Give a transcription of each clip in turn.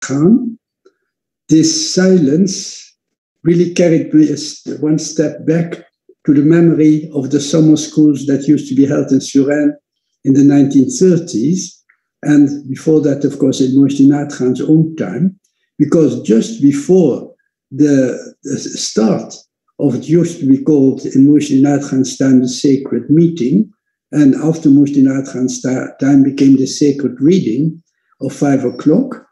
Khan, this silence really carried me one step back to the memory of the summer schools that used to be held in Suresnes in the 1930s. And before that, of course, in Mohsin Nag Khan's own time, because just before the start of what used to be called in Mohsin Nag Khan's time the sacred meeting, and after Mohsin Nag Khan's time became the sacred reading of 5 o'clock,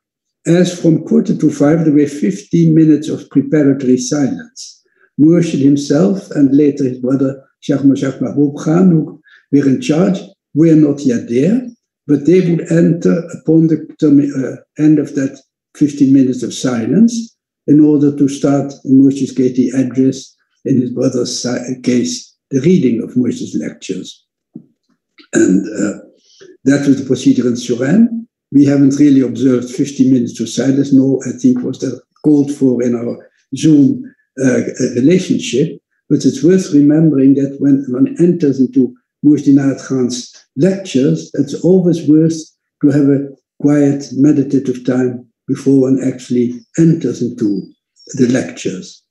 as from 4:45, there were 15 minutes of preparatory silence. Murshid himself and later his brother Sheikh Mahbub Khan, who were in charge, were not yet there, but they would enter upon the end of that 15 minutes of silence in order to start, in Murshid's case, the address, in his brother's case, the reading of Murshid's lectures. And that was the procedure in Suresnes. We haven't really observed 15 minutes of silence, nor I think was that called for in our Zoom relationship, but it's worth remembering that when one enters into Mohsin Nag Khan's lectures, it's always worth to have a quiet, meditative time before one actually enters into the lectures.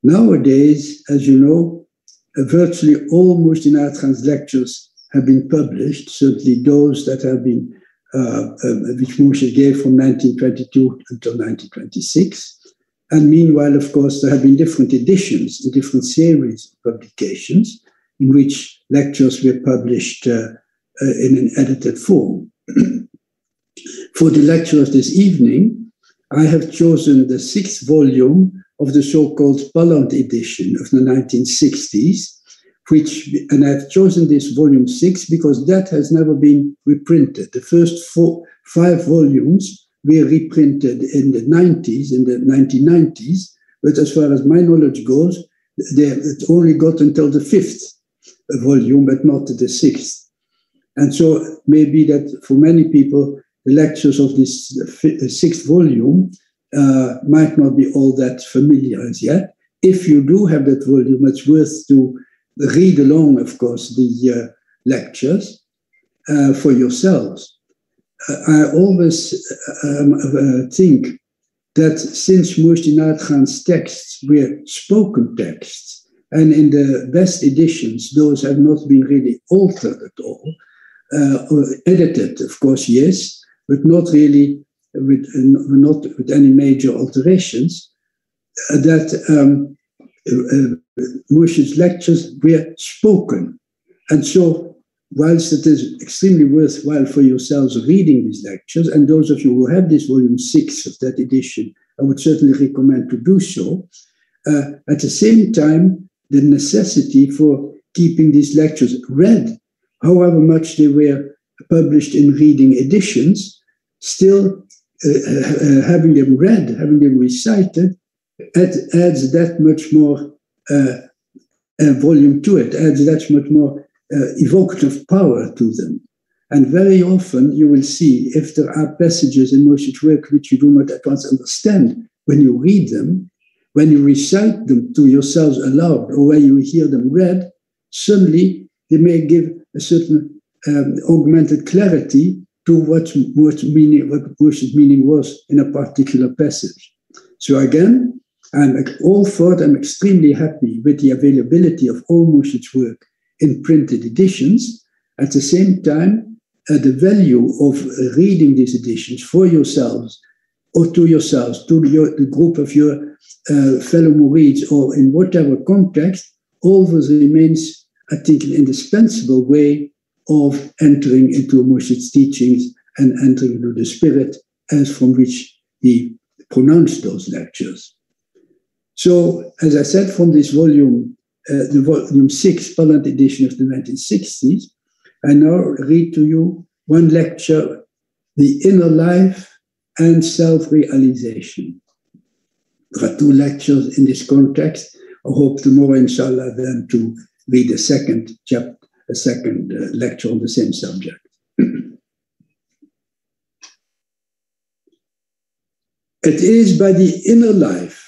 Nowadays, as you know, virtually all Mohsin Nag Khan's lectures have been published, certainly those that have been, which Murshid gave from 1922 until 1926. And meanwhile, of course, there have been different editions, a different series of publications in which lectures were published in an edited form. For the lecture of this evening, I have chosen the 6th volume of the so-called Palland edition of the 1960s, and I've chosen this volume 6 because that has never been reprinted. The first 5 volumes were reprinted in the 90s, in the 1990s, but as far as my knowledge goes, it only got until the 5th volume, but not the 6th. And so maybe that for many people, the lectures of this 6th volume might not be all that familiar as yet. If you do have that volume, it's worth to read along, of course, the lectures for yourselves. I always think that since Mohsin Nag Khan's texts were spoken texts, and in the best editions, those have not been really altered at all, or edited, of course, yes, but not really with any major alterations, that Murshid's lectures were spoken. And so, whilst it is extremely worthwhile for yourselves reading these lectures, and those of you who have this volume 6 of that edition, I would certainly recommend to do so, at the same time, the necessity for keeping these lectures read, however much they were published in reading editions, still having them read, having them recited, it adds that much more volume to it, adds that much more evocative power to them. And very often you will see if there are passages in Murshid's work which you do not at once understand when you read them, when you recite them to yourselves aloud or when you hear them read, suddenly they may give a certain augmented clarity to what Murshid's meaning was in a particular passage. So again, I'm extremely happy with the availability of all Murshid's work in printed editions. At the same time, the value of reading these editions for yourselves or to yourselves, to the group of your fellow Murids or in whatever context, always remains, I think, an indispensable way of entering into Murshid's teachings and entering into the spirit as from which he pronounced those lectures. So, as I said, from this volume, the volume 6, Palland edition of the 1960s, I now read to you one lecture, The Inner Life and Self-Realization. There are 2 lectures in this context. I hope tomorrow, inshallah, then to read a second chapter, a second lecture on the same subject. It is by the inner life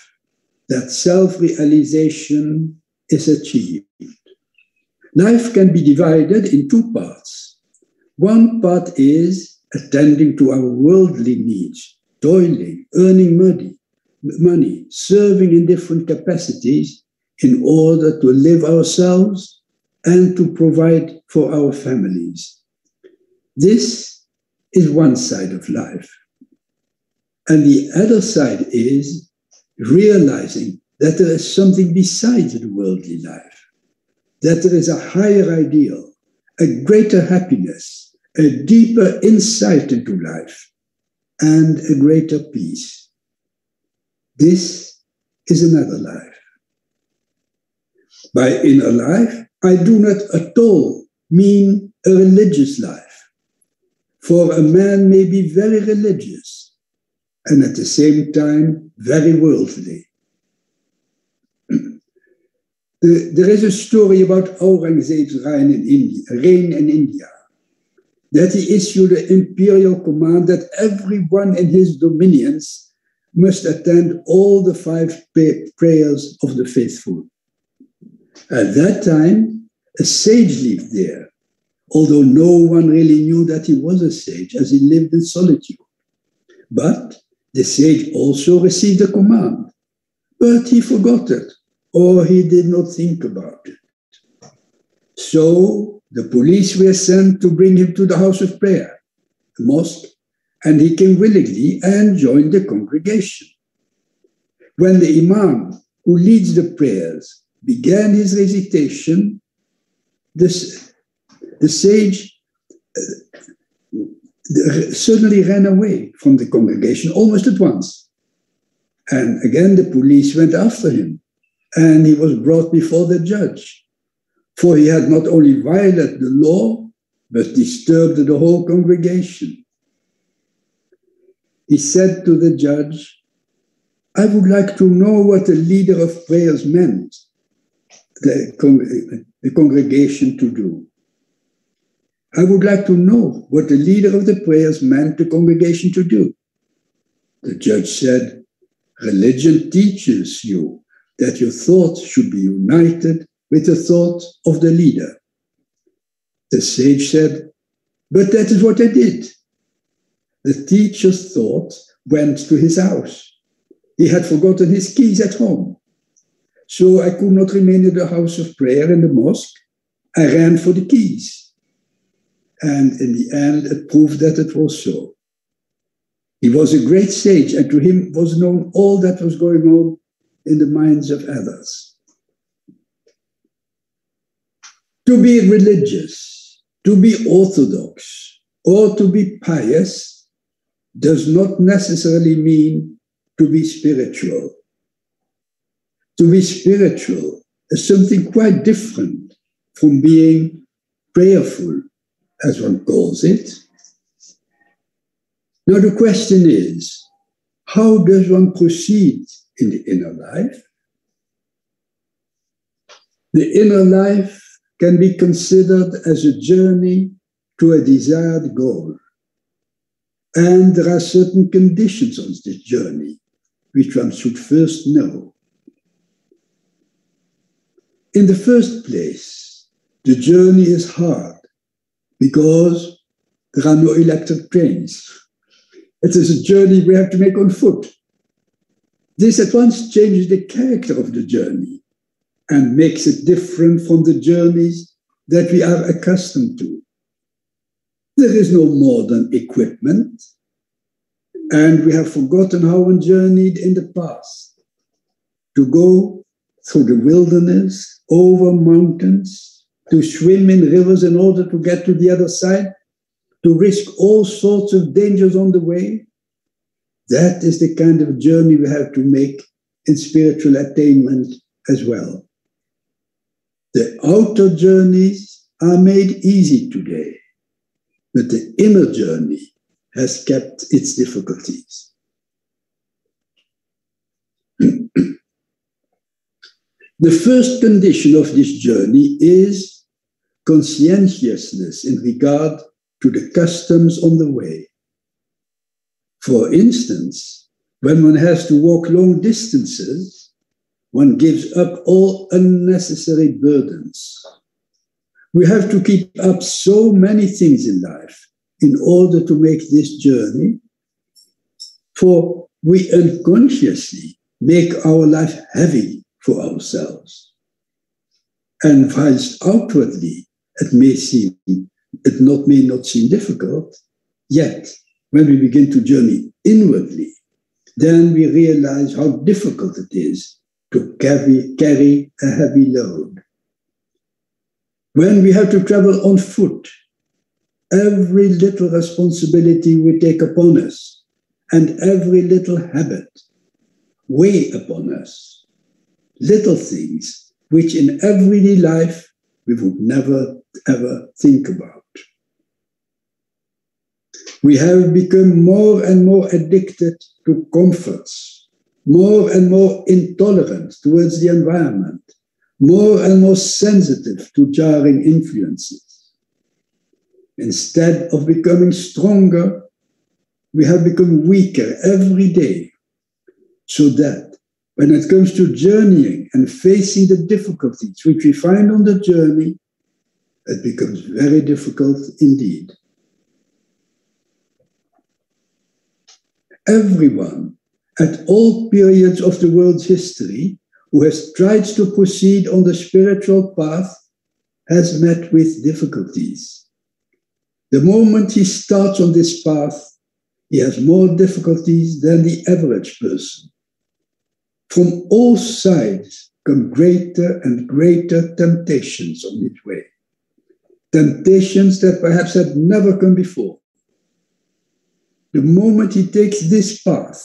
that self-realization is achieved. Life can be divided in 2 parts. One part is attending to our worldly needs, toiling, earning money, serving in different capacities in order to live ourselves and to provide for our families. This is one side of life. And the other side is realizing that there is something besides the worldly life, that there is a higher ideal, a greater happiness, a deeper insight into life, and a greater peace. This is another life. By inner life, I do not at all mean a religious life, for a man may be very religious and at the same time very worldly. There is a story about Aurangzeb's reign in India, that he issued an imperial command that everyone in his dominions must attend all the 5 prayers of the faithful. At that time, a sage lived there, although no one really knew that he was a sage, as he lived in solitude. But the sage also received a command, but he forgot it, or he did not think about it. So the police were sent to bring him to the house of prayer, the mosque, and he came willingly and joined the congregation. When the imam, who leads the prayers, began his recitation, the sage suddenly ran away from the congregation almost at once. And again, the police went after him, and he was brought before the judge, for he had not only violated the law, but disturbed the whole congregation. He said to the judge, "I would like to know what the leader of prayers meant the congregation to do. I would like to know what the leader of the prayers meant the congregation to do." The judge said, "Religion teaches you that your thoughts should be united with the thoughts of the leader." The sage said, "But that is what I did." The teacher's thoughts went to his house. He had forgotten his keys at home. So I could not remain in the house of prayer in the mosque. I ran for the keys. And in the end, it proved that it was so. He was a great sage, and to him was known all that was going on in the minds of others. To be religious, to be orthodox, or to be pious does not necessarily mean to be spiritual. To be spiritual is something quite different from being prayerful, as one calls it. Now the question is, how does one proceed in the inner life? The inner life can be considered as a journey to a desired goal. And there are certain conditions on this journey, which one should first know. In the first place, the journey is hard because there are no electric trains. It is a journey we have to make on foot. This at once changes the character of the journey and makes it different from the journeys that we are accustomed to. There is no modern equipment, and we have forgotten how one journeyed in the past. To go through the wilderness, over mountains, to swim in rivers in order to get to the other side, to risk all sorts of dangers on the way. That is the kind of journey we have to make in spiritual attainment as well. The outer journeys are made easy today, but the inner journey has kept its difficulties. The first condition of this journey is conscientiousness in regard to the customs on the way. For instance, when one has to walk long distances, one gives up all unnecessary burdens. We have to keep up so many things in life in order to make this journey. For we unconsciously make our life heavy for ourselves. And whilst outwardly it may not seem difficult, yet when we begin to journey inwardly, then we realize how difficult it is to carry a heavy load. When we have to travel on foot, every little responsibility we take upon us and every little habit weigh upon us. Little things which in everyday life we would never ever think about. We have become more and more addicted to comforts, more and more intolerant towards the environment, more and more sensitive to jarring influences. Instead of becoming stronger, we have become weaker every day, so that when it comes to journeying and facing the difficulties which we find on the journey, it becomes very difficult indeed. Everyone, at all periods of the world's history, who has tried to proceed on the spiritual path, has met with difficulties. The moment he starts on this path, he has more difficulties than the average person. From all sides come greater and greater temptations on his way. Temptations that perhaps had never come before. The moment he takes this path,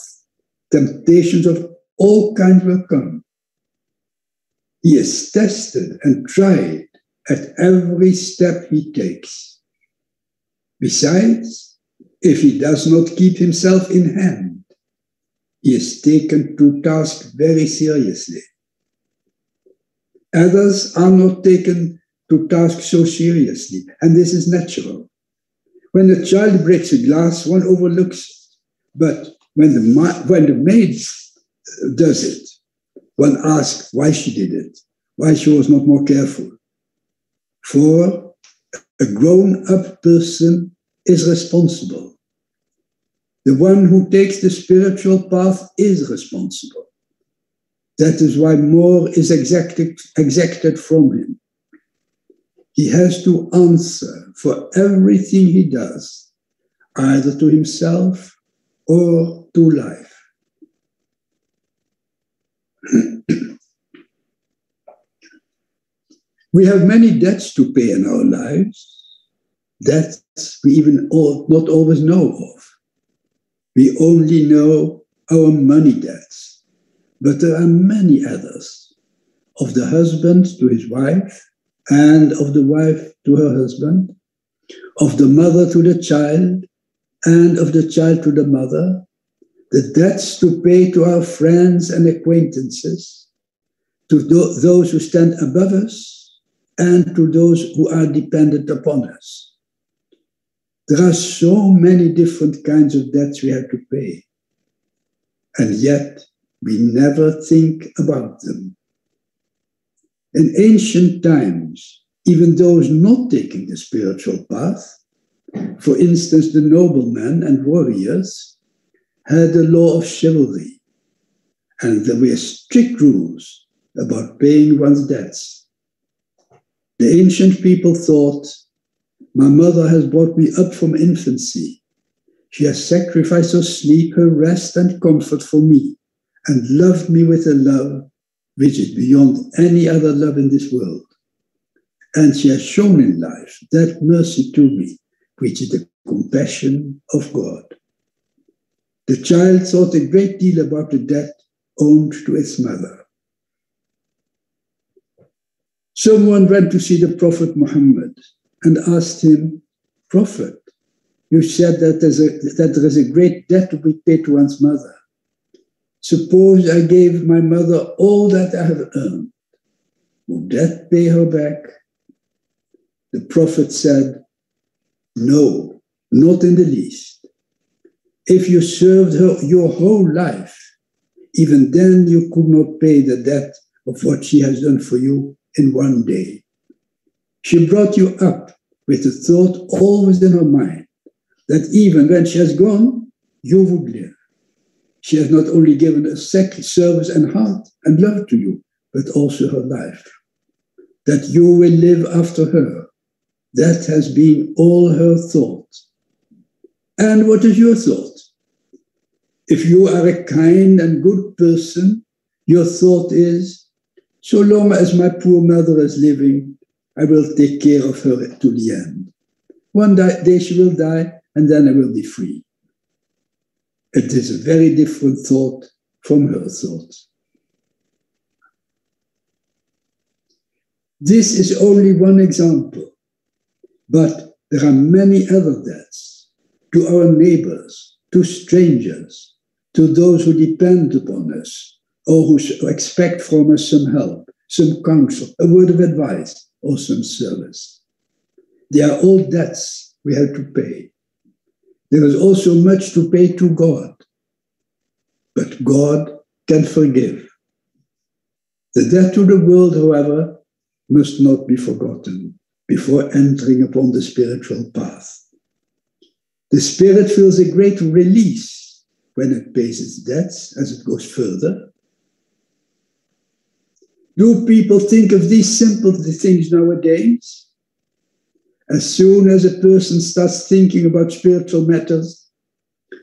temptations of all kinds will come. He is tested and tried at every step he takes. Besides, if he does not keep himself in hand, he is taken to task very seriously. Others are not taken to task so seriously, and this is natural. When a child breaks a glass, one overlooks it. But when the maid does it, one asks why she did it, why she was not more careful. For a grown-up person is responsible. The one who takes the spiritual path is responsible. That is why more is exacted from him. He has to answer for everything he does, either to himself or to life. We have many debts to pay in our lives, debts we even not always know of. We only know our money debts, but there are many others, of the husband to his wife, and of the wife to her husband, of the mother to the child, and of the child to the mother, the debts to pay to our friends and acquaintances, to those who stand above us, and to those who are dependent upon us. There are so many different kinds of debts we have to pay, and yet we never think about them. In ancient times, even those not taking the spiritual path, for instance, the noblemen and warriors, had a law of chivalry, and there were strict rules about paying one's debts. The ancient people thought, my mother has brought me up from infancy. She has sacrificed her sleep, her rest and comfort for me, and loved me with a love which is beyond any other love in this world. And she has shown in life that mercy to me, which is the compassion of God. The child thought a great deal about the debt owed to its mother. Someone went to see the Prophet Muhammad and asked him, Prophet, you said that there is a great debt to be paid to one's mother. Suppose I gave my mother all that I have earned. Would that pay her back? The Prophet said, no, not in the least. If you served her your whole life, even then you could not pay the debt of what she has done for you in one day. She brought you up with the thought always in her mind that even when she has gone, you would live. She has not only given a service and heart and love to you, but also her life. That you will live after her. That has been all her thought. And what is your thought? If you are a kind and good person, your thought is, so long as my poor mother is living, I will take care of her to the end. One day she will die, and then I will be free. It is a very different thought from her thought. This is only one example, but there are many other deaths to our neighbors, to strangers, to those who depend upon us, or who expect from us some help, some counsel, a word of advice, or some service. They are all debts we have to pay. There is also much to pay to God, but God can forgive. The debt to the world, however, must not be forgotten before entering upon the spiritual path. The spirit feels a great release when it pays its debts as it goes further. Do people think of these simple things nowadays? As soon as a person starts thinking about spiritual matters,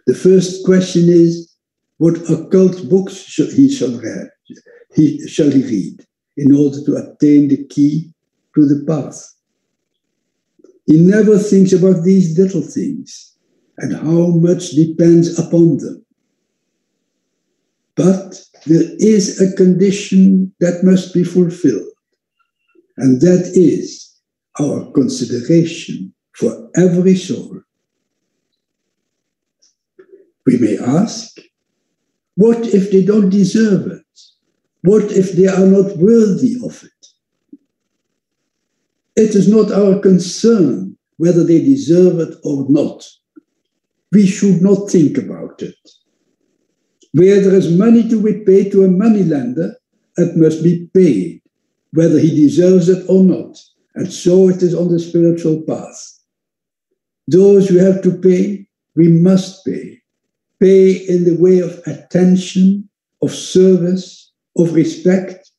the first question is, what occult books shall he read in order to attain the key to the path? He never thinks about these little things and how much depends upon them. But there is a condition that must be fulfilled, and that is our consideration for every soul. We may ask, what if they don't deserve it? What if they are not worthy of it? It is not our concern whether they deserve it or not. We should not think about it. Where there is money to be paid to a moneylender, it must be paid, whether he deserves it or not. And so it is on the spiritual path. Those who have to pay, we must pay. Pay in the way of attention, of service, of respect.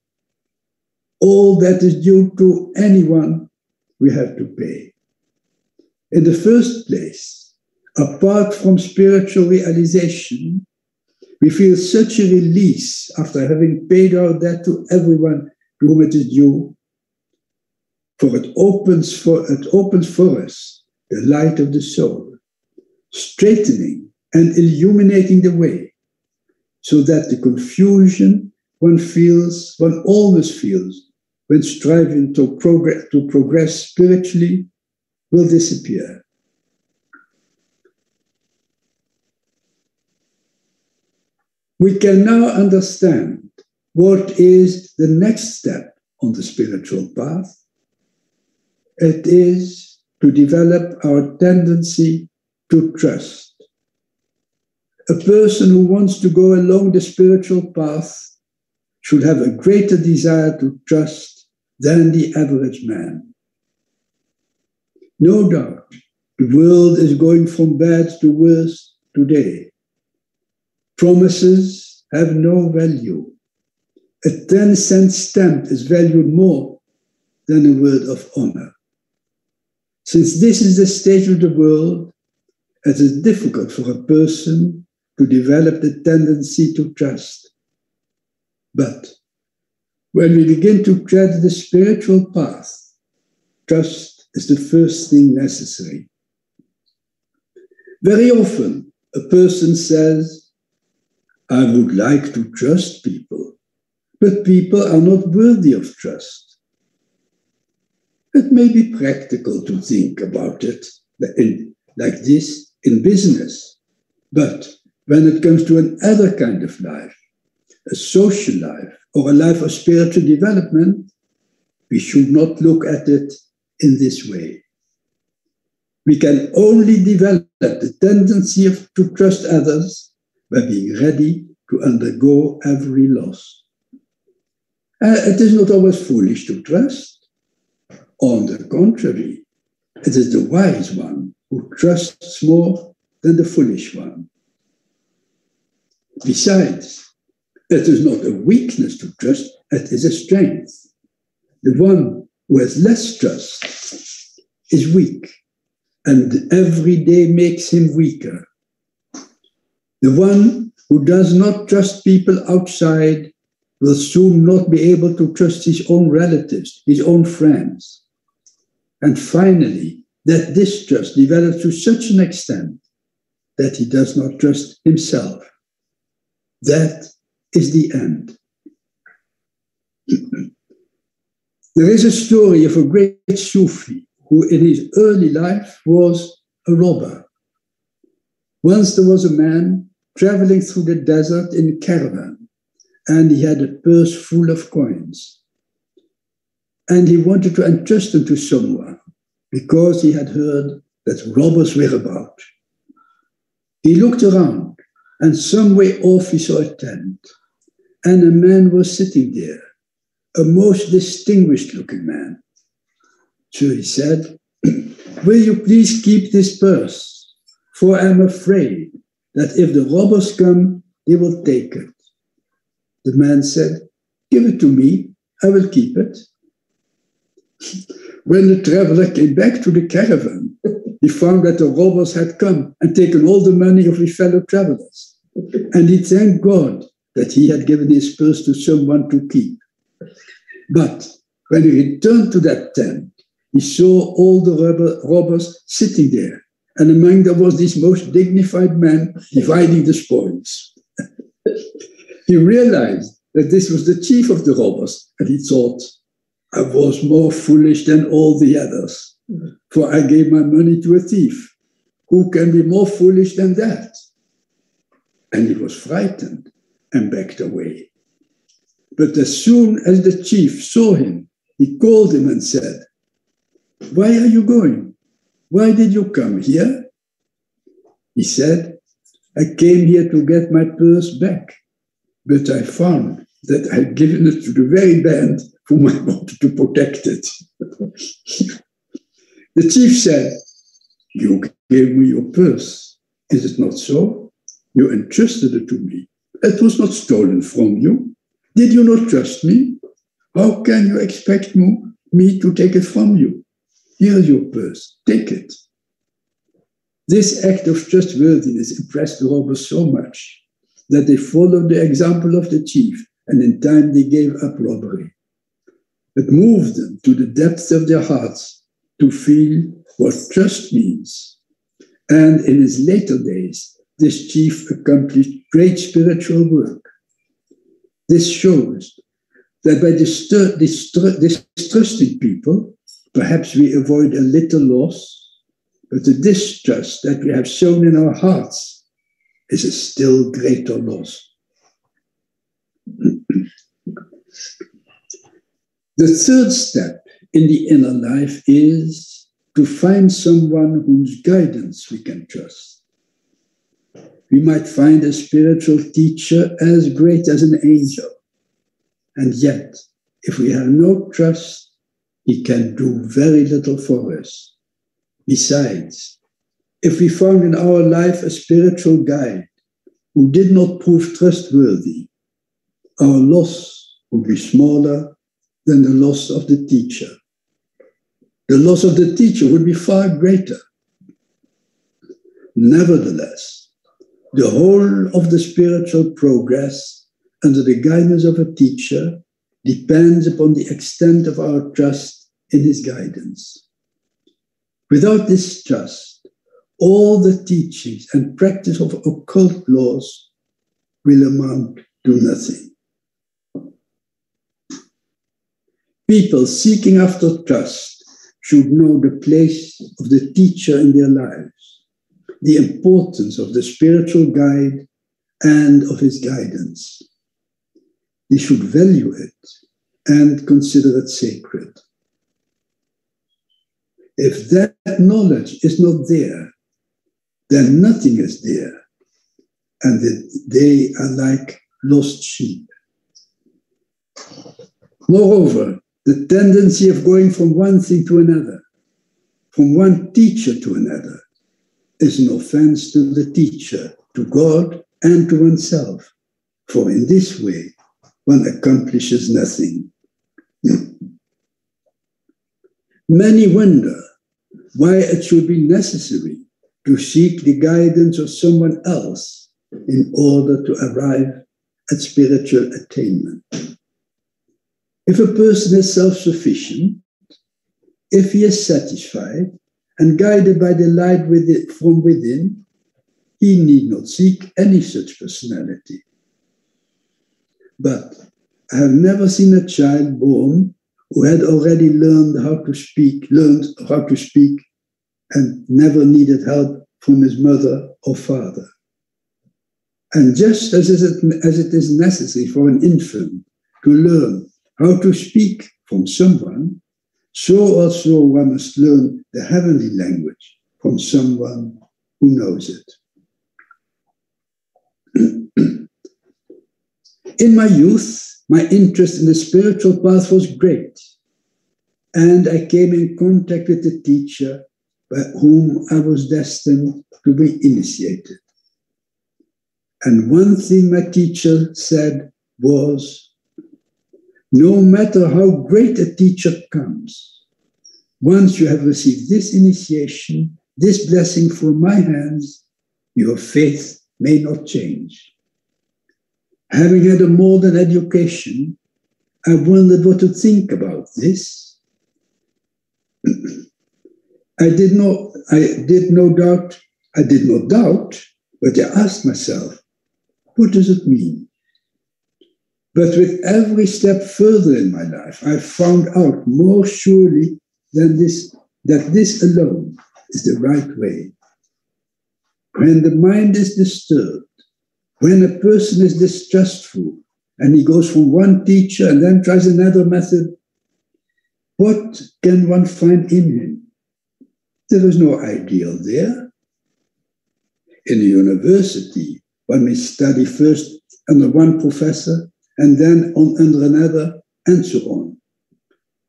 All that is due to anyone, we have to pay. In the first place, apart from spiritual realization, we feel such a release after having paid our debt to everyone to whom it is due, for it opens for us the light of the soul, straightening and illuminating the way, so that the confusion one always feels when striving to progress spiritually will disappear. We can now understand what is the next step on the spiritual path. It is to develop our tendency to trust. A person who wants to go along the spiritual path should have a greater desire to trust than the average man. No doubt, the world is going from bad to worse today. Promises have no value. A 10-cent stamp is valued more than a word of honor. Since this is the state of the world, it is difficult for a person to develop the tendency to trust. But when we begin to tread the spiritual path, trust is the first thing necessary. Very often, a person says, I would like to trust people, but people are not worthy of trust. It may be practical to think about it like this in business, but when it comes to another kind of life, a social life, or a life of spiritual development, we should not look at it in this way. We can only develop the tendency to trust others by being ready to undergo every loss. It is not always foolish to trust. On the contrary, it is the wise one who trusts more than the foolish one. Besides, it is not a weakness to trust, it is a strength. The one who has less trust is weak, and every day makes him weaker. The one who does not trust people outside will soon not be able to trust his own relatives, his own friends. And finally, that distrust develops to such an extent that he does not trust himself. That is the end. There is a story of a great Sufi who in his early life was a robber. Once there was a man traveling through the desert in a caravan, and he had a purse full of coins. And he wanted to entrust them to someone because he had heard that robbers were about. He looked around, and some way off he saw a tent, and a man was sitting there, a most distinguished looking man. So he said, "Will you please keep this purse? For I am afraid that if the robbers come, they will take it." The man said, "Give it to me, I will keep it." When the traveler came back to the caravan, he found that the robbers had come and taken all the money of his fellow travelers. And he thanked God that he had given his purse to someone to keep. But when he returned to that tent, he saw all the robbers sitting there, and among them was this most dignified man dividing the spoils. He realized that this was the chief of the robbers, and he thought, "I was more foolish than all the others, for I gave my money to a thief. Who can be more foolish than that?" And he was frightened and backed away. But as soon as the chief saw him, he called him and said, "Why are you going? Why did you come here?" He said, "I came here to get my purse back, but I found that I had given it to the very band whom I wanted to protect it." The chief said, "You gave me your purse. Is it not so? You entrusted it to me. It was not stolen from you. Did you not trust me? How can you expect me to take it from you? Here is your purse. Take it." This act of trustworthiness impressed the robbers so much that they followed the example of the chief, and in time they gave up robbery. It moved them to the depths of their hearts to feel what trust means. And in his later days, this chief accomplished great spiritual work. This shows that by distrusting people, perhaps we avoid a little loss, but the distrust that we have shown in our hearts is a still greater loss. The third step in the inner life is to find someone whose guidance we can trust. We might find a spiritual teacher as great as an angel, and yet, if we have no trust, he can do very little for us. Besides, if we found in our life a spiritual guide who did not prove trustworthy, our loss would be smaller than the loss of the teacher. The loss of the teacher would be far greater. Nevertheless, the whole of the spiritual progress under the guidance of a teacher depends upon the extent of our trust in his guidance. Without this trust, all the teachings and practice of occult laws will amount to nothing. People seeking after trust should know the place of the teacher in their lives, the importance of the spiritual guide and of his guidance. They should value it and consider it sacred. If that knowledge is not there, then nothing is there, and they are like lost sheep. Moreover, the tendency of going from one thing to another, from one teacher to another, is an offense to the teacher, to God, and to oneself. for in this way one accomplishes nothing. Many wonder why it should be necessary to seek the guidance of someone else in order to arrive at spiritual attainment. If a person is self-sufficient, if he is satisfied and guided by the light from within, he need not seek any such personality. But I have never seen a child born who had already learned how to speak, and never needed help from his mother or father. And just as it is necessary for an infant to learn how to speak from someone, so also one must learn the heavenly language from someone who knows it. In my youth, my interest in the spiritual path was great, and I came in contact with the teacher by whom I was destined to be initiated. And one thing my teacher said was, no matter how great a teacher comes, once you have received this initiation, this blessing from my hands, your faith may not change. Having had a modern education, I wondered what to think about this. I did not doubt, but I asked myself, what does it mean? But with every step further in my life, I found out more surely than that this alone is the right way. When the mind is disturbed, when a person is distrustful, and he goes from one teacher and then tries another method, what can one find in him? There is no ideal there. In a university, one may study first under one professor and then under another, and so on.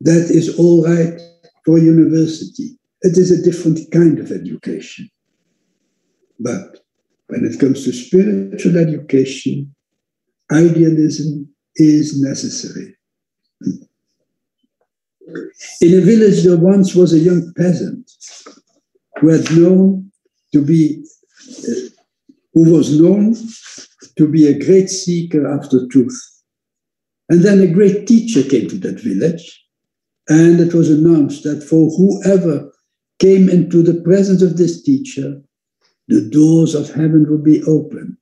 That is all right for a university. It is a different kind of education. But when it comes to spiritual education, idealism is necessary. In a village, there once was a young peasant who was known to be a great seeker after truth. And then a great teacher came to that village, and it was announced that for whoever came into the presence of this teacher, the doors of heaven would be open,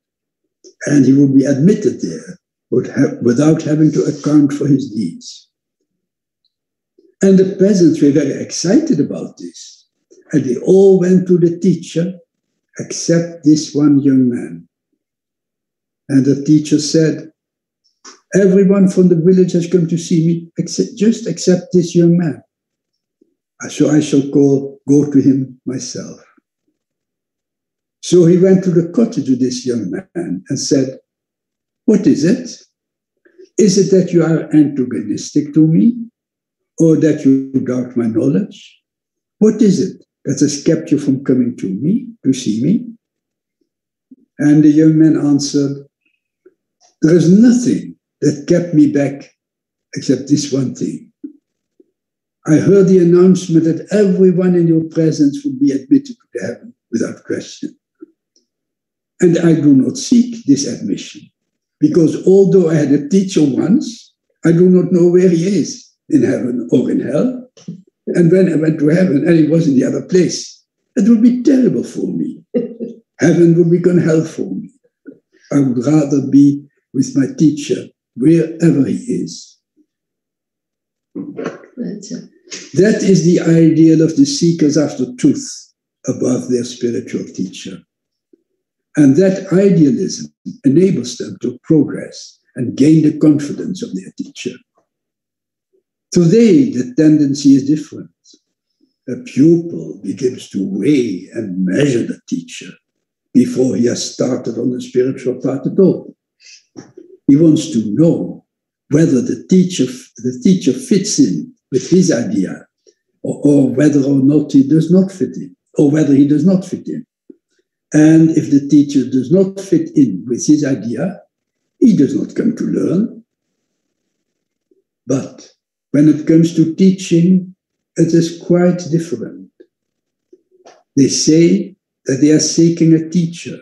and he would be admitted there without having to account for his deeds. And the peasants were very excited about this, and they all went to the teacher, except this one young man. And the teacher said, everyone from the village has come to see me, except this young man. So I shall go to him myself. So he went to the cottage of this young man and said, what is it? Is it that you are antagonistic to me? Or that you doubt my knowledge? What is it that has kept you from coming to me, to see me? And the young man answered, there is nothing that kept me back except this one thing. I heard the announcement that everyone in your presence would be admitted to heaven without question. And I do not seek this admission, because although I had a teacher once, I do not know where he is, in heaven or in hell. And when I went to heaven and he was in the other place, it would be terrible for me. Heaven would become hell for me. I would rather be with my teacher wherever he is. That is the ideal of the seekers after truth above their spiritual teacher. And that idealism enables them to progress and gain the confidence of their teacher. Today, the tendency is different. A pupil begins to weigh and measure the teacher before he has started on the spiritual path at all. He wants to know whether the teacher fits in with his idea, or whether or not he does not fit in, or whether he does not fit in. And if the teacher does not fit in with his idea, He does not come to learn. But when it comes to teaching, it is quite different. They say that they are seeking a teacher,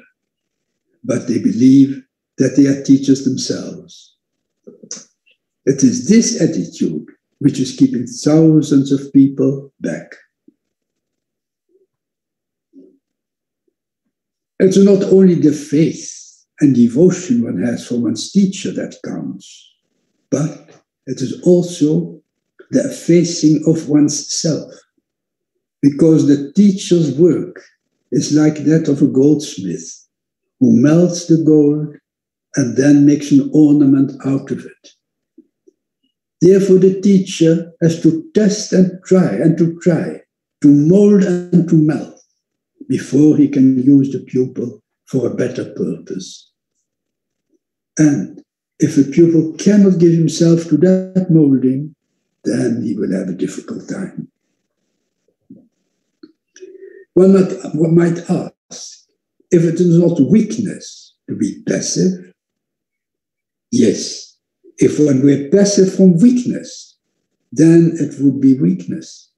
but they believe that they are teachers themselves. It is this attitude which is keeping thousands of people back. It's not only the faith and devotion one has for one's teacher that counts, but it is also the effacing of one's self, because the teacher's work is like that of a goldsmith who melts the gold and then makes an ornament out of it. Therefore, the teacher has to test and try, to mold and to melt, before he can use the pupil for a better purpose. And if a pupil cannot give himself to that molding, then he will have a difficult time. One might ask, if it is not weakness to be passive? Yes, if one were passive from weakness, then it would be weakness.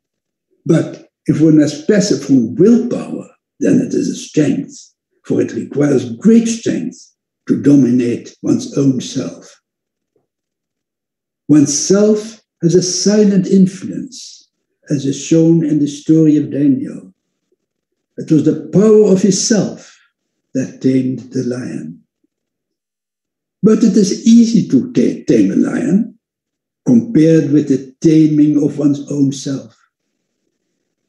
But if one is passive from willpower, then it is a strength, for it requires great strength to dominate one's own self. One's self has a silent influence, as is shown in the story of Daniel. It was the power of his self that tamed the lion. But it is easy to tame a lion compared with the taming of one's own self.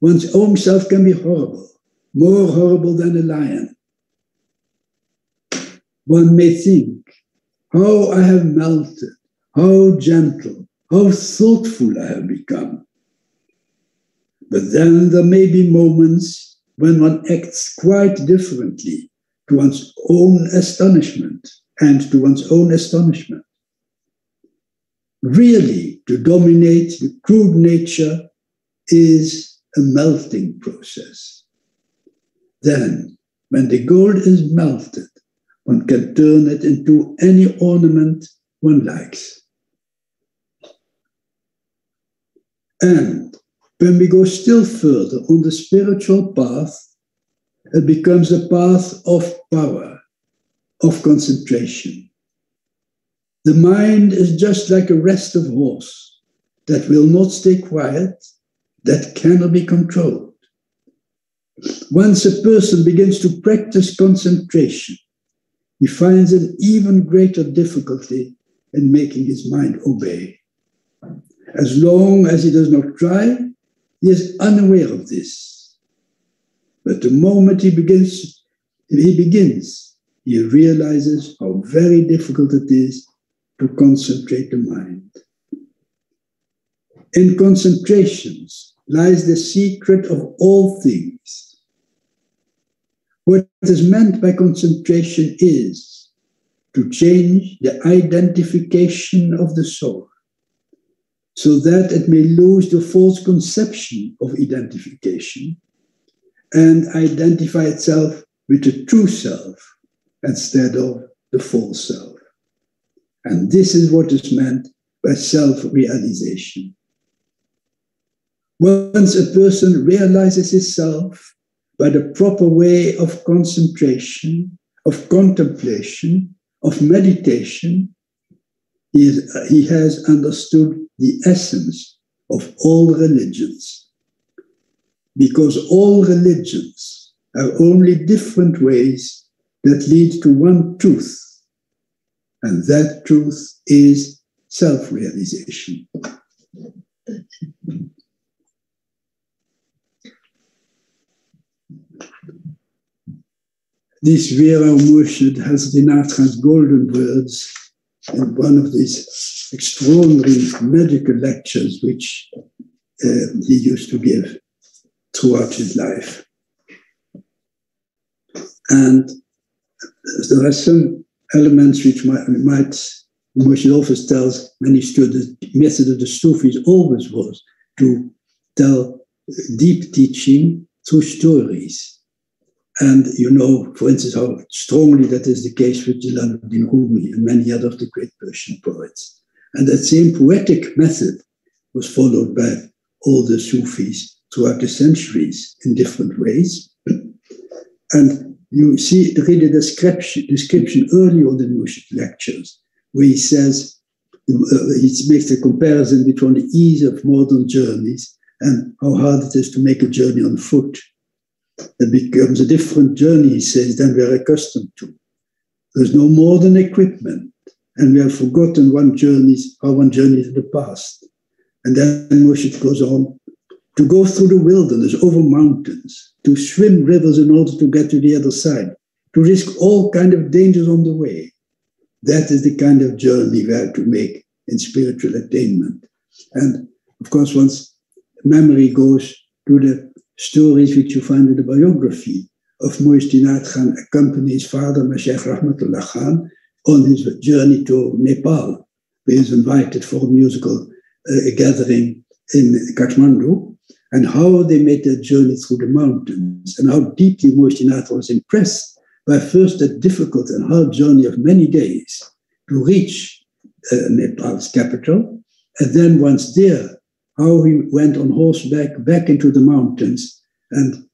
One's own self can be horrible, more horrible than a lion. One may think, how I have melted, how gentle, how thoughtful I have become. But then there may be moments when one acts quite differently to one's own astonishment. Really, to dominate the crude nature is a melting process. Then, when the gold is melted, one can turn it into any ornament one likes. And when we go still further on the spiritual path, it becomes a path of power, of concentration. The mind is just like a restive horse that will not stay quiet, that cannot be controlled. Once a person begins to practice concentration, he finds an even greater difficulty in making his mind obey. As long as he does not try, he is unaware of this. But the moment he begins, he realizes how very difficult it is to concentrate the mind. In concentrations lies the secret of all things. What is meant by concentration is to change the identification of the soul, so that it may lose the false conception of identification and identify itself with the true self instead of the false self. And this is what is meant by self-realization. Once a person realizes his self by the proper way of concentration, of contemplation, of meditation, he has understood the essence of all religions. Because all religions are only different ways that lead to one truth, and that truth is self-realization. This Vera Murshid has Rinatra's golden words in one of these extraordinary medical lectures which he used to give throughout his life. And there are some elements which Murshid always tells when he studied the method of the Sufis always was to tell deep teaching through stories. And you know, for instance, how strongly that is the case with Jalaluddin Rumi and many other of the great Persian poets. And that same poetic method was followed by all the Sufis throughout the centuries in different ways. And you see really the description early on in Murshid lectures, where he says, he makes a comparison between the ease of modern journeys and how hard it is to make a journey on foot. It becomes a different journey, he says, than we're accustomed to. There's no modern equipment, and we have forgotten how one journeys in the past. And then Murshid goes on to go through the wilderness, over mountains, to swim rivers in order to get to the other side, to risk all kinds of dangers on the way. That is the kind of journey we have to make in spiritual attainment. And of course, once memory goes to the stories which you find in the biography of Muhyiddin Khan accompanying his father, Mashaykh Rahmatullah Khan, on his journey to Nepal, where he was invited for a musical gathering in Kathmandu, and how they made their journey through the mountains, and how deeply Muhyiddin was impressed by first that difficult and hard journey of many days to reach Nepal's capital, and then once there, how he went on horseback back into the mountains, and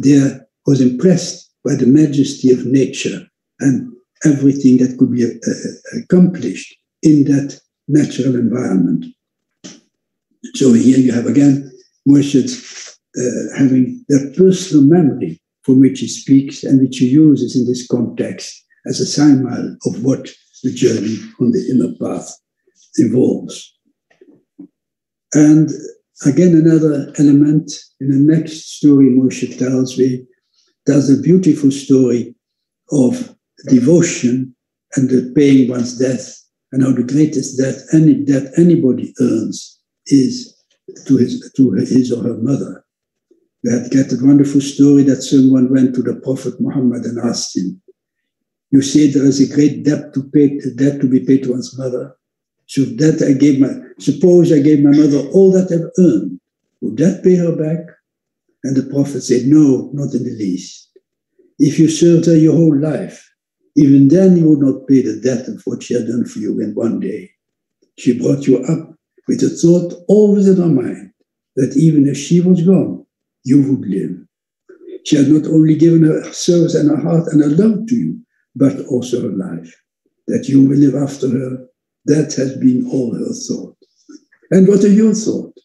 there was impressed by the majesty of nature and everything that could be accomplished in that natural environment. So here you have again Murshid having that personal memory from which he speaks and which he uses in this context as a signal of what the journey on the inner path involves. And again, another element in the next story Murshid tells a beautiful story of devotion and the paying one's debt, and how the greatest debt anybody earns is to his or her mother. We had got a wonderful story that someone went to the Prophet Muhammad and asked him, "You say there is a great debt to be paid to one's mother. So suppose I gave my mother all that I've earned, would that pay her back?" And the Prophet said, "No, not in the least. If you served her your whole life, even then you would not pay the debt of what she had done for you in one day. She brought you up with a thought always in her mind that even if she was gone, you would live. She had not only given her service and her heart and her love to you, but also her life. That you will live after her, that has been all her thought. And what are your thoughts?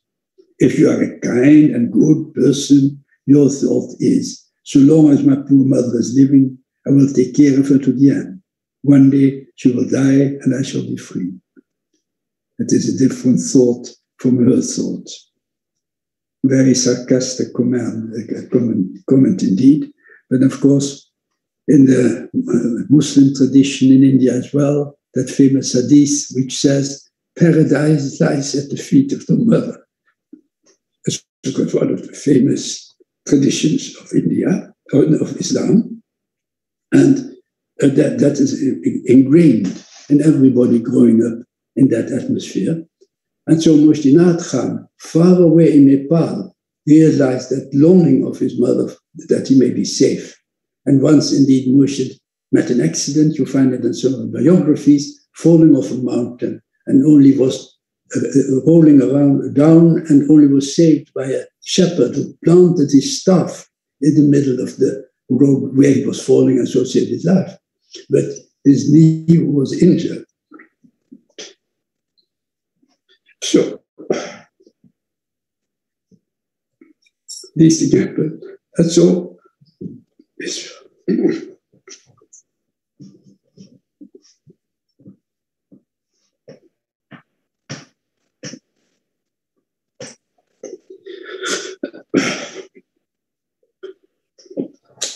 If you are a kind and good person, your thought is, so long as my poor mother is living, I will take care of her to the end. One day she will die and I shall be free." It is a different thought from her thought. Very sarcastic comment indeed. But of course, in the Muslim tradition in India as well, that famous hadith which says, "Paradise lies at the feet of the mother." It's one of the famous traditions of India, of Islam. And that is ingrained in everybody growing up in that atmosphere. And so Muhyiddin Khan, far away in Nepal, realized that longing of his mother, that he may be safe. And once indeed Murshid met an accident, you find it in some of the biographies, falling off a mountain, and only was rolling around down, and only was saved by a shepherd who planted his staff in the middle of the road where he was falling, and so saved his life. But his knee was injured. So, these things happen. And so,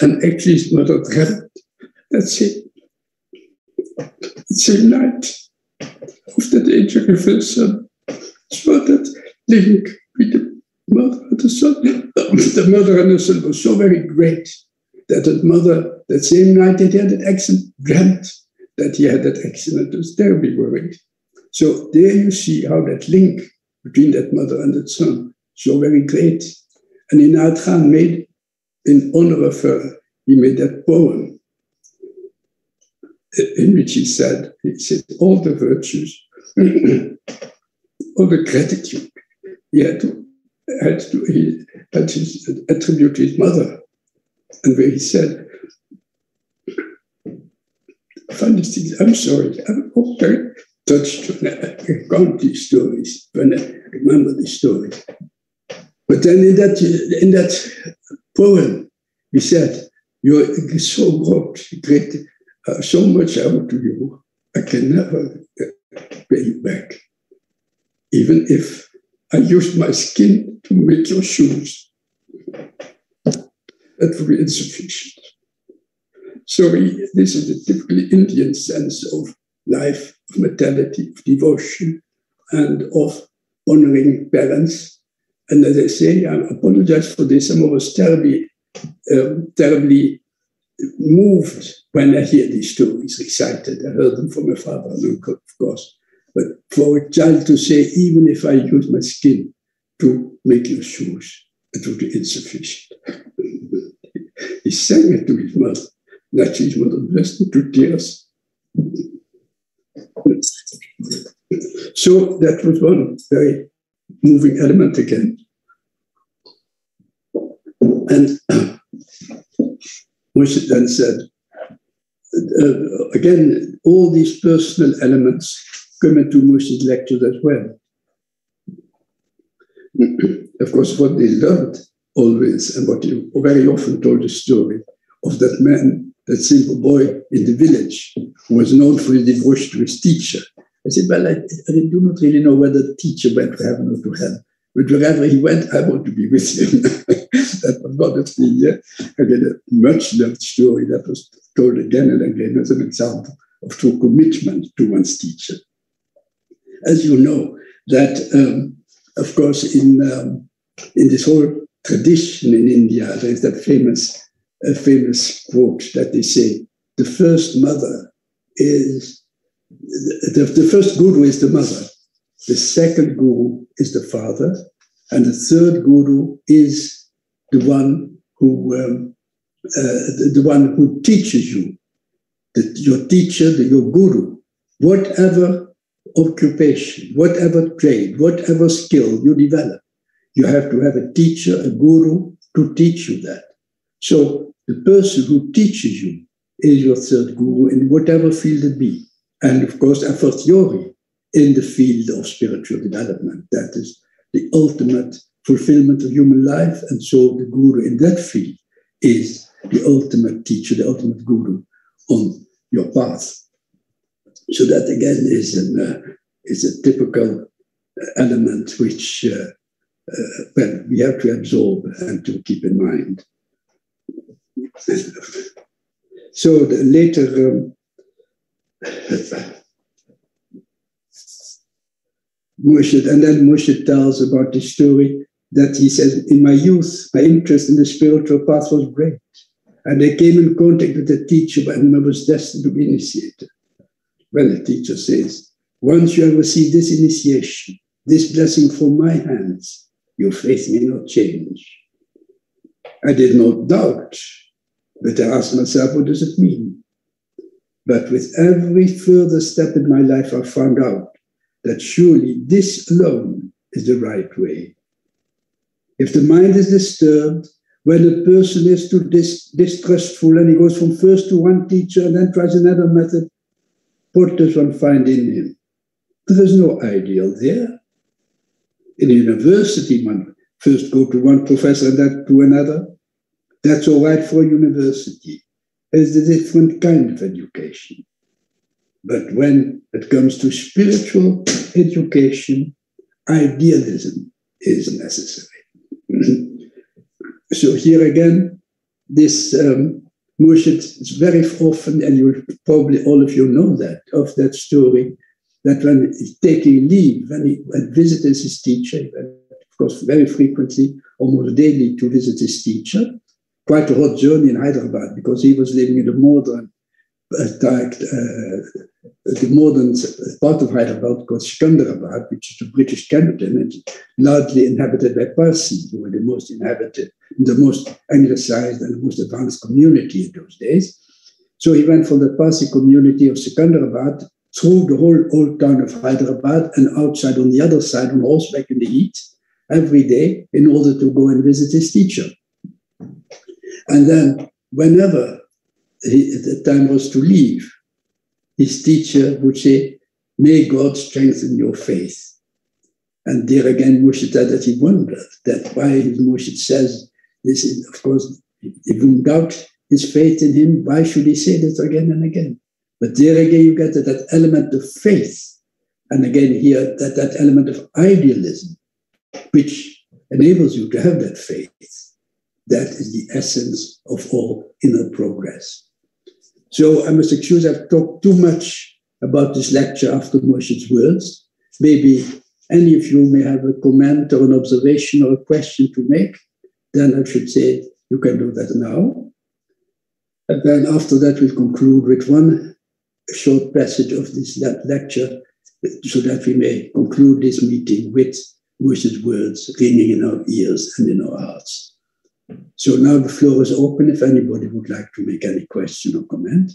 and actually his mother dreamt that same night of that injury-filled son. So that link with the mother and the son, the mother and the son was so very great that the mother, that same night that he had that accident, dreamt that he had that accident, was terribly worried. So there you see how that link between that mother and that son, so very great. And Inayat Khan made, in honor of her, he made that poem in which he said all the virtues, all the gratitude he had to attribute to his mother, and where he said, funny things, I'm sorry, I'm very touched when I recount these stories, when I remember these stories. But then in that poem, he said, you're so great, so much I owe to you, I can never pay you back. Even if I used my skin to make your shoes, that would be insufficient. So this is a typically Indian sense of life, of mortality, of devotion, and of honoring parents. And as I say, I apologize for this. I'm always terribly moved when I hear these stories recited. I heard them from my father and uncle, of course. But for a child to say, even if I use my skin to make your shoes, it would be insufficient. He sang it to his mother. Naturally, his mother burst into tears. So that was one very moving element again. And Moshe then said, again, all these personal elements come into Moshe's lectures as well. Of course, what they learned always, and what he very often told the story of that man, that simple boy in the village, who was known for his devotion to his teacher. I said, well, I do not really know whether the teacher went to heaven or to hell. But wherever he went, I want to be with him. That was one of the, again, a much loved story that was told again and again as an example of true commitment to one's teacher. As you know, that, of course, in this whole tradition in India, there is that famous quote that they say, the first mother is, the first guru is the mother, the second guru is the father, and the third guru is the one who teaches you, your teacher, your guru, whatever occupation, whatever trade, whatever skill you develop, you have to have a teacher, a guru, to teach you that. So the person who teaches you is your third guru in whatever field it be. And of course, a fortiori in the field of spiritual development. That is the ultimate fulfillment of human life. And so the guru in that field is the ultimate teacher, the ultimate guru on your path. So that again is a typical element which well, we have to absorb and to keep in mind. So later, Moshe tells about the story that he says, in my youth, my interest in the spiritual path was great. And I came in contact with a teacher by whom I was destined to be initiated. Well, the teacher says, once you have received this initiation, this blessing from my hands, your faith may not change. I did not doubt, but I asked myself, what does it mean? But with every further step in my life, I found out that surely this alone is the right way. If the mind is disturbed, when a person is too distrustful and he goes from first to one teacher and then tries another method, what does one find in him? There is no ideal there. In a university, one first go to one professor and then to another. That's all right for a university. It's a different kind of education. But when it comes to spiritual education, idealism is necessary. So here again, this Moshe is very often, and you probably all of you know that, of that story, that when he's taking leave, when he visits his teacher, of course very frequently, almost daily to visit his teacher, quite a hot journey in Hyderabad, because he was living in the modern part of Hyderabad called Sikandarabad, which is a British capital, and largely inhabited by Parsis, who were the most inhabited the most anglicized and the most advanced community in those days. So he went from the Parsi community of Secunderabad through the whole old town of Hyderabad and outside on the other side on horseback in the heat every day in order to go and visit his teacher. And then whenever the time was to leave, his teacher would say, "May God strengthen your faith." And there again, Murshid said that he wondered that why Murshid says this. Is, of course, if you doubt his faith in him, why should he say this again and again? But there again, you get that element of faith. And again, here, that element of idealism, which enables you to have that faith. That is the essence of all inner progress. So I must excuse I've talked too much about this lecture after Murshid's words. Maybe any of you may have a comment or an observation or a question to make. Then I should say you can do that now. And then after that, we'll conclude with one short passage of this lecture so that we may conclude this meeting with Murshid's words ringing in our ears and in our hearts. So now the floor is open if anybody would like to make any question or comment.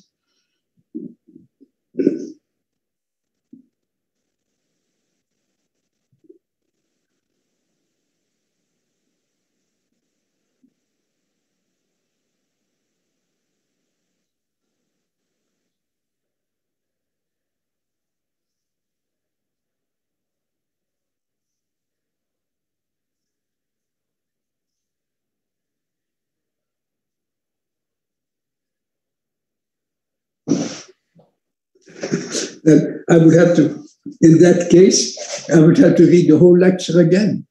Then I would have to, in that case, I would have to read the whole lecture again,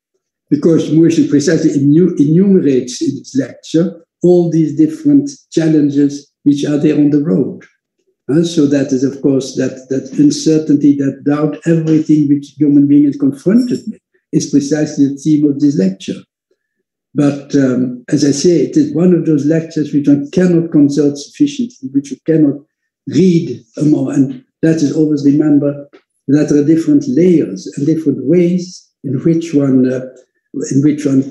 because Murshid precisely enumerates in his lecture all these different challenges which are there on the road. So that is, of course, that uncertainty, that doubt, everything which human being is confronted with is precisely the theme of this lecture. But as I say, it is one of those lectures which one cannot consult sufficiently, which you cannot read more. And that is always remember that there are different layers and different ways in which one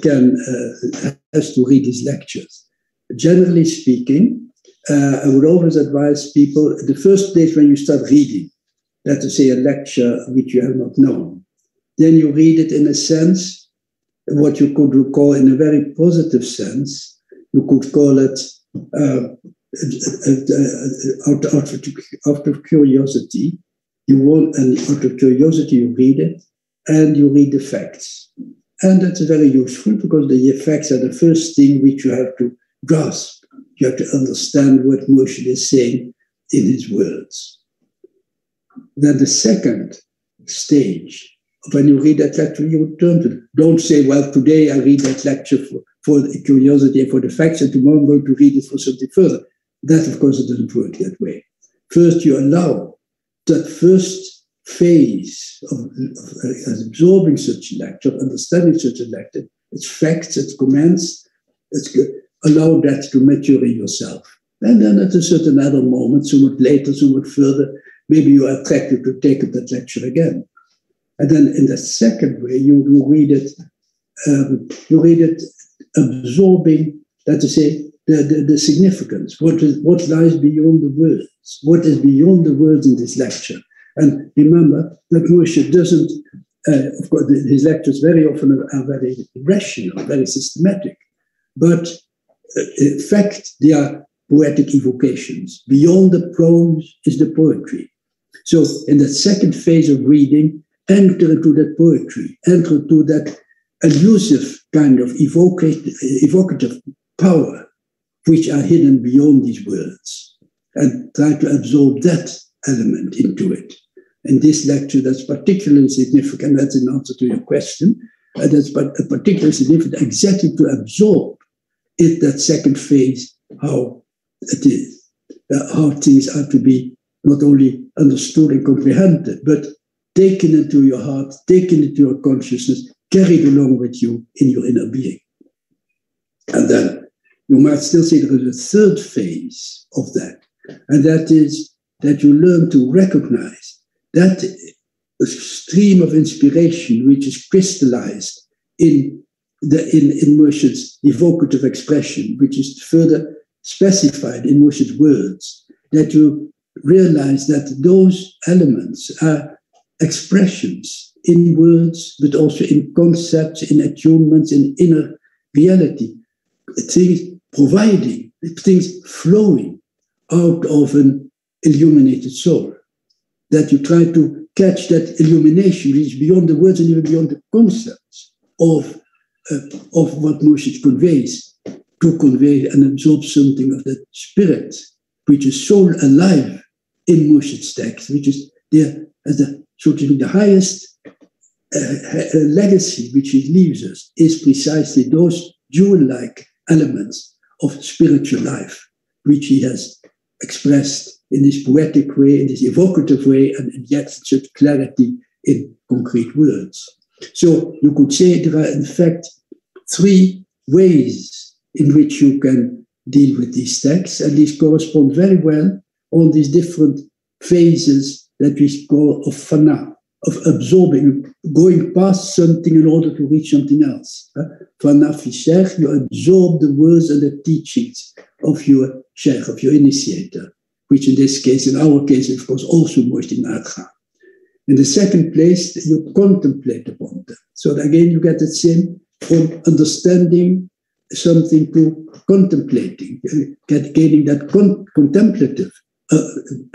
can has to read these lectures. Generally speaking, I would always advise people the first place when you start reading, that is, say, a lecture which you have not known, then you read it in a sense, what you could call in a very positive sense. You could call it out of curiosity. Out of curiosity you read it, and you read the facts. And that's very useful because the facts are the first thing which you have to grasp. You have to understand what Murshid is saying in his words. Then the second stage, when you read that lecture, you turn to it. Don't say, well, today I read that lecture for the curiosity and for the facts, and tomorrow I'm going to read it for something further. That, of course, it doesn't work that way. First, you allow that first phase of absorbing such a lecture, understanding such a lecture, its facts, its comments, allow that to mature in yourself. And then at a certain other moment, somewhat later, somewhat further, maybe you are attracted to take up that lecture again. And then in the second way, you read it absorbing, that is to say, the significance, what lies beyond the words, what is beyond the words in this lecture. And remember that Murshid doesn't, of course, his lectures very often are very rational, very systematic, but in fact, they are poetic evocations. Beyond the prose is the poetry. So in that second phase of reading, enter into that poetry, enter into that elusive kind of evocative power, which are hidden beyond these words, and try to absorb that element into it. In this lecture, that's particularly significant. That's an answer to your question. That's particularly significant exactly to absorb it, that second phase, how it is, how things are to be not only understood and comprehended, but taken into your heart, taken into your consciousness, carried along with you in your inner being. And then you might still say there is a third phase of that, and that is that you learn to recognize that stream of inspiration which is crystallized in in Murshid's evocative expression, which is further specified in Murshid's words, that you realize that those elements are expressions in words, but also in concepts, in attunements, in inner reality, things providing, things flowing out of an illuminated soul. That you try to catch that illumination, which is beyond the words and even beyond the concepts of what Murshid conveys, to convey and absorb something of that spirit, which is soul alive in Murshid's text, which is there as the highest legacy which he leaves us, is precisely those jewel-like elements of spiritual life, which he has expressed in this poetic way, in this evocative way, and yet such clarity in concrete words. So you could say there are, in fact, three ways in which you can deal with these texts, and these correspond very well on these different phases that we call of fana, of absorbing, going past something in order to reach something else. Fana fi sheikh, you absorb the words and the teachings of your sheikh, of your initiator, which in this case, in our case, of course, also Murshid Naat. In the second place, you contemplate upon them. So again, you get the same from understanding something to contemplating, gaining that contemplative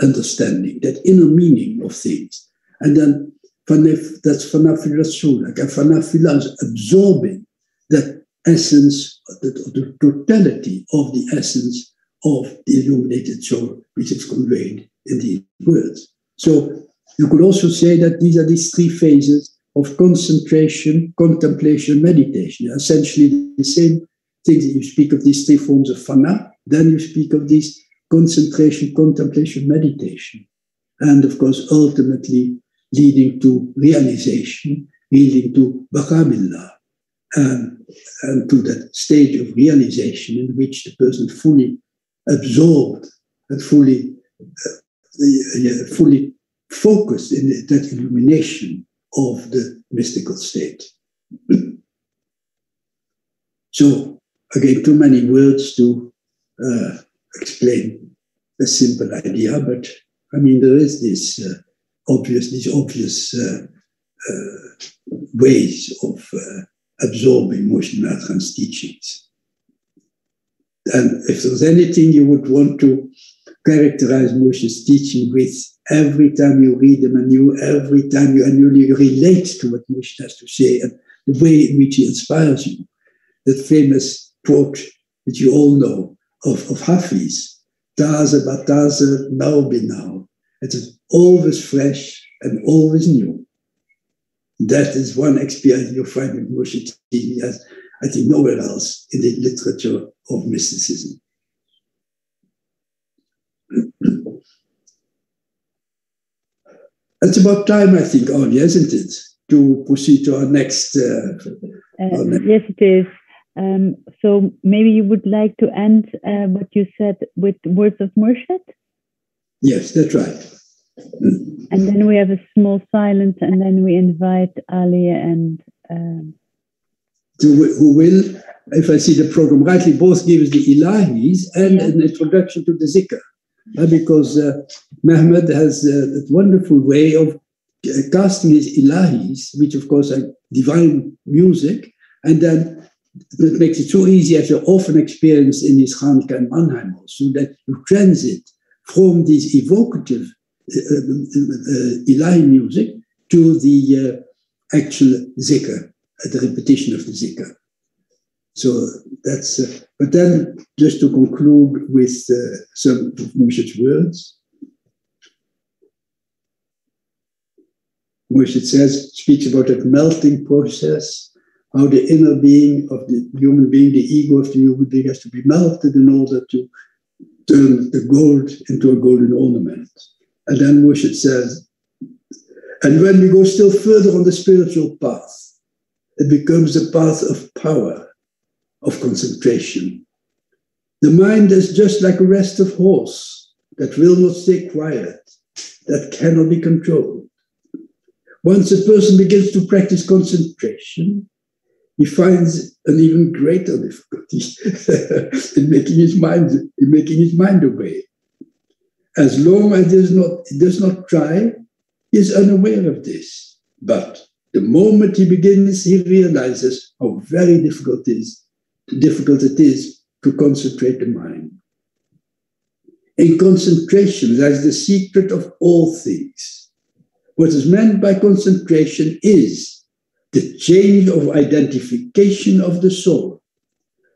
understanding, that inner meaning of things. And then that's fanafil, like a fanafila is absorbing that essence, the totality of the essence of the illuminated soul, which is conveyed in these words. So you could also say that these are these three phases of concentration, contemplation, meditation. Essentially the same things. You speak of these three forms of fana, then you speak of these concentration, contemplation, meditation. And of course, ultimately leading to realization, leading to baqabillah, and to that stage of realization in which the person fully absorbed and fully focused in that illumination of the mystical state. So, again, too many words to explain a simple idea, but I mean, there is these obvious ways of absorbing Murshid Naat Khan's teachings. And if there's anything you would want to characterize Murshid's teaching with, every time you read them anew, every time you relate to what Murshid has to say and the way in which he inspires you, that famous quote that you all know of Hafiz, Taze bataze, now be now. It is always fresh and always new. That is one experience you find in Murshid as I think nowhere else in the literature of mysticism. It's about time, I think, Arnie, isn't it, to proceed to our next... Yes, it is. So maybe you would like to end what you said with words of Murshid? Yes, that's right. And then we have a small silence, and then we invite Ali and... who will, if I see the program rightly, both give us the ilahis and an introduction to the zikr. Because Mehmed has that wonderful way of casting his ilahis, which of course are divine music, and then that makes it so easy, as you often experience in his Khanqa and Mannheim also, that you transit from this evocative ilahi music to the actual zikr, the repetition of the zikr. So that's, but then just to conclude with some of Murshid's words. Murshid speaks about that melting process, how the inner being of the human being, the ego of the human being has to be melted in order to turn the gold into a golden ornament. And then Murshid says, and when we go still further on the spiritual path, it becomes a path of power, of concentration. The mind is just like a restive horse that will not stay quiet, that cannot be controlled. Once a person begins to practice concentration, he finds an even greater difficulty in making his mind obey. As long as he does not try, he is unaware of this. But the moment he begins, he realizes how very difficult it is to concentrate the mind. In concentration lies the secret of all things. What is meant by concentration is the change of identification of the soul,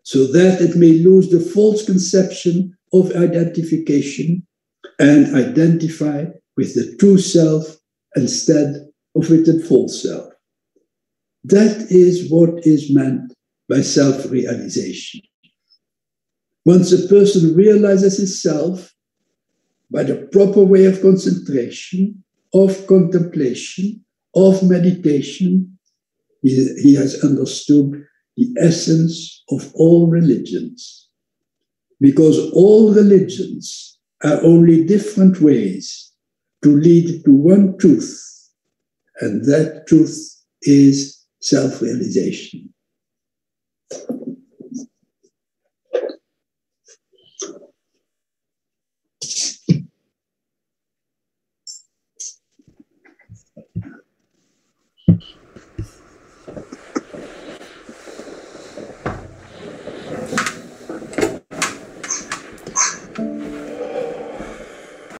so that it may lose the false conception of identification and identify with the true self instead of with the false self. That is what is meant by self-realization. Once a person realizes his self by the proper way of concentration, of contemplation, of meditation, he has understood the essence of all religions. Because all religions are only different ways to lead to one truth, and that truth is self-realization.